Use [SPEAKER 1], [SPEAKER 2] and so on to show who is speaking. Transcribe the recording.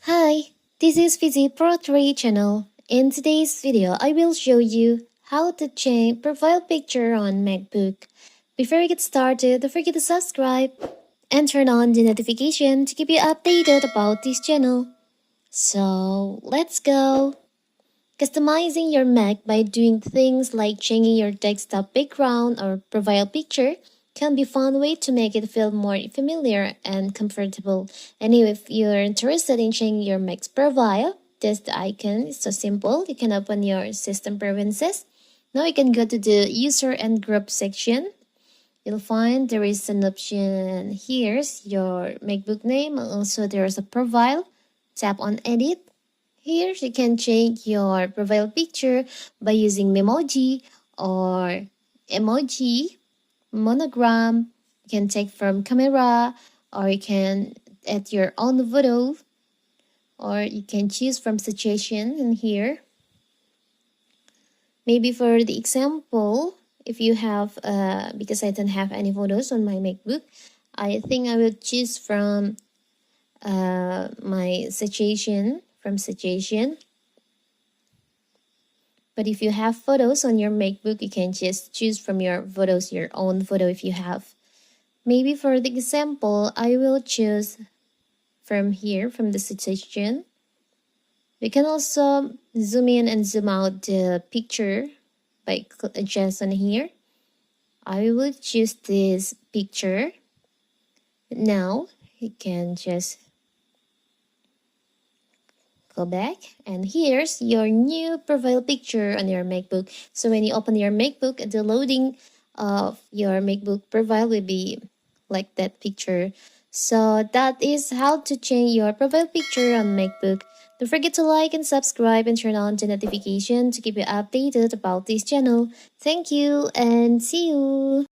[SPEAKER 1] Hi, this is Fizzy Pro 3 channel. In today's video, I will show you how to change profile picture on Macbook. Before we get started, don't forget to subscribe and turn on the notification to keep you updated about this channel. So, let's go! Customizing your Mac by doing things like changing your desktop background or profile picture can be a fun way to make it feel more familiar and comfortable. And if you're interested in changing your Mac's profile, this the icon is so simple. You can open your system preferences. Now you can go to the user and group section. You'll find there is an option. Here's your MacBook name. Also, there's a profile. Tap on edit. Here you can change your profile picture by using Memoji or emoji, monogram. You can take from camera, or you can add your own photo, or you can choose from suggestion in here. Maybe for the example, if you have, because I don't have any photos on my MacBook, I think I will choose from my suggestion. But if you have photos on your MacBook, you can just choose from your photos, your own photo if you have. Maybe for the example, I will choose from here, from the suggestion. We can also zoom in and zoom out the picture by adjust on here. I will choose this picture. Now, you can just go back, and here's your new profile picture on your MacBook. So when you open your MacBook, the loading of your MacBook profile will be like that picture. So that is how to change your profile picture on MacBook. Don't forget to like and subscribe and turn on the notification to keep you updated about this channel. Thank you and see you.